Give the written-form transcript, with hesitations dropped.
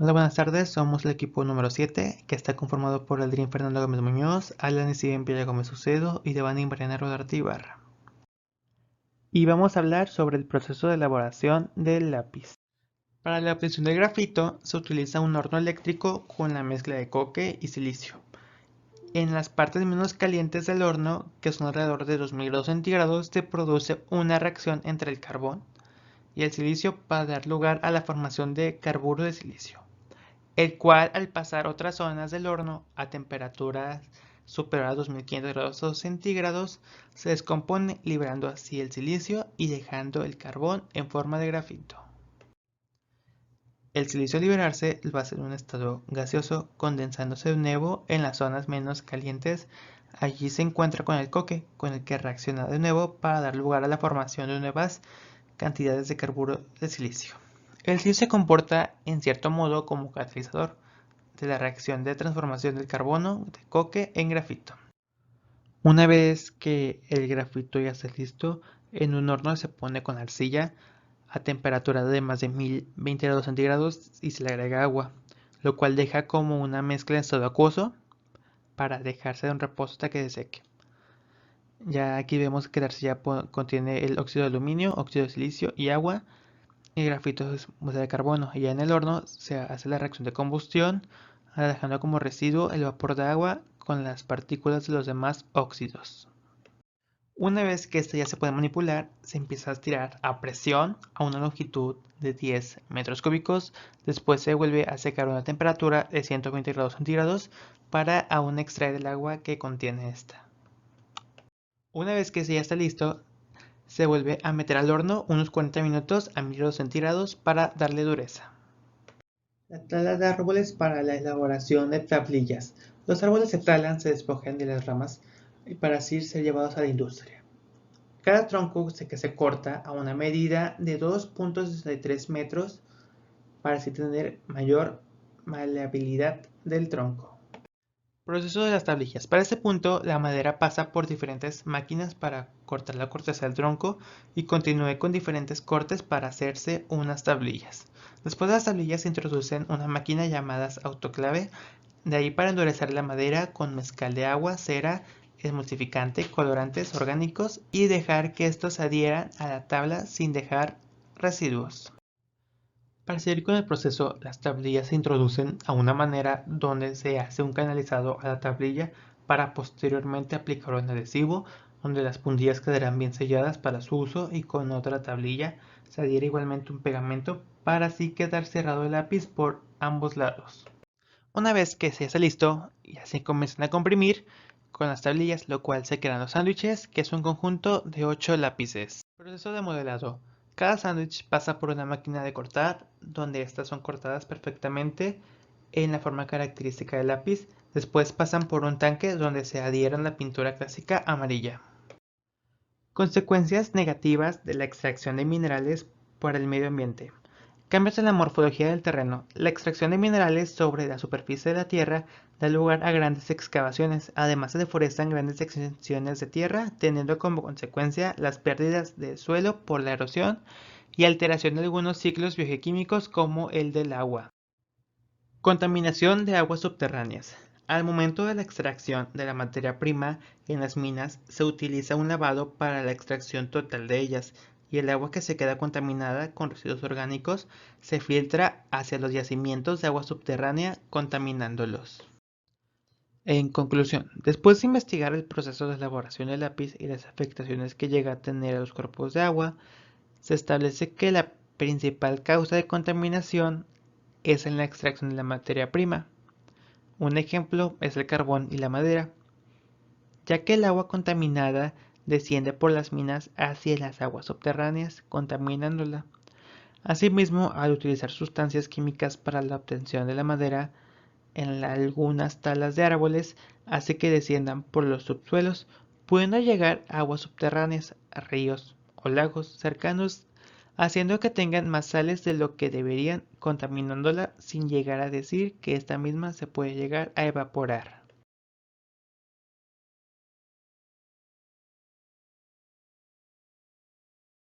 Hola, buenas tardes. Somos el equipo número 7, que está conformado por Aldrin Fernando Gómez Muñoz, Alan y Steven Piedra Gómez Ucedo y Devani Mariana Rodarte Ibarra. Y vamos a hablar sobre el proceso de elaboración del lápiz. Para la obtención del grafito se utiliza un horno eléctrico con la mezcla de coque y silicio. En las partes menos calientes del horno, que son alrededor de 2000 grados centígrados, se produce una reacción entre el carbón y el silicio para dar lugar a la formación de carburo de silicio, el cual al pasar otras zonas del horno a temperaturas superiores a 2500 grados centígrados se descompone, liberando así el silicio y dejando el carbón en forma de grafito. El silicio al liberarse va a ser un estado gaseoso, condensándose de nuevo en las zonas menos calientes. Allí se encuentra con el coque, con el que reacciona de nuevo para dar lugar a la formación de nuevas cantidades de carburo de silicio. El silicio se comporta en cierto modo como catalizador de la reacción de transformación del carbono de coque en grafito. Una vez que el grafito ya está listo, en un horno se pone con arcilla a temperatura de más de 1020 grados centígrados y se le agrega agua, lo cual deja como una mezcla en estado acuoso para dejarse de un reposo hasta que se seque. Ya aquí vemos que la arcilla contiene el óxido de aluminio, óxido de silicio y agua. El grafito es de carbono y ya en el horno se hace la reacción de combustión, dejando como residuo el vapor de agua con las partículas de los demás óxidos. Una vez que esto ya se puede manipular, se empieza a estirar a presión a una longitud de 10 metros cúbicos. Después se vuelve a secar a una temperatura de 120 grados centígrados para aún extraer el agua que contiene esta. Una vez que ya está listo, se vuelve a meter al horno unos 40 minutos a 1000 grados centígrados para darle dureza. La tala de árboles para la elaboración de tablillas. Los árboles se talan, se despojan de las ramas y para así ser llevados a la industria. Cada tronco que se corta a una medida de 2.63 metros para así tener mayor maleabilidad del tronco. Proceso de las tablillas. Para este punto, la madera pasa por diferentes máquinas para cortar la corteza del tronco y continúe con diferentes cortes para hacerse unas tablillas. Después de las tablillas se introducen una máquina llamadas autoclave, de ahí para endurecer la madera con mezcal de agua, cera, emulsificante, colorantes orgánicos y dejar que estos se adhieran a la tabla sin dejar residuos. Para seguir con el proceso, las tablillas se introducen a una manera donde se hace un canalizado a la tablilla para posteriormente aplicar un adhesivo, donde las puntillas quedarán bien selladas para su uso y con otra tablilla se adhiere igualmente un pegamento para así quedar cerrado el lápiz por ambos lados. Una vez que se hace listo, ya se comienzan a comprimir con las tablillas, lo cual se crean los sándwiches, que es un conjunto de 8 lápices. Proceso de modelado. Cada sándwich pasa por una máquina de cortar, donde estas son cortadas perfectamente en la forma característica del lápiz. Después pasan por un tanque donde se adhieren la pintura clásica amarilla. Consecuencias negativas de la extracción de minerales por el medio ambiente. Cambios en la morfología del terreno. La extracción de minerales sobre la superficie de la Tierra da lugar a grandes excavaciones. Además, se deforestan grandes extensiones de tierra, teniendo como consecuencia las pérdidas de suelo por la erosión y alteración de algunos ciclos biogequímicos como el del agua. Contaminación de aguas subterráneas. Al momento de la extracción de la materia prima en las minas se utiliza un lavado para la extracción total de ellas y el agua que se queda contaminada con residuos orgánicos se filtra hacia los yacimientos de agua subterránea contaminándolos. En conclusión, después de investigar el proceso de elaboración del lápiz y las afectaciones que llega a tener a los cuerpos de agua, se establece que la principal causa de contaminación es en la extracción de la materia prima. Un ejemplo es el carbón y la madera, ya que el agua contaminada desciende por las minas hacia las aguas subterráneas, contaminándola. Asimismo, al utilizar sustancias químicas para la obtención de la madera en algunas talas de árboles, hace que desciendan por los subsuelos, pudiendo llegar a aguas subterráneas, ríos o lagos cercanos, haciendo que tengan más sales de lo que deberían, contaminándola sin llegar a decir que esta misma se puede llegar a evaporar.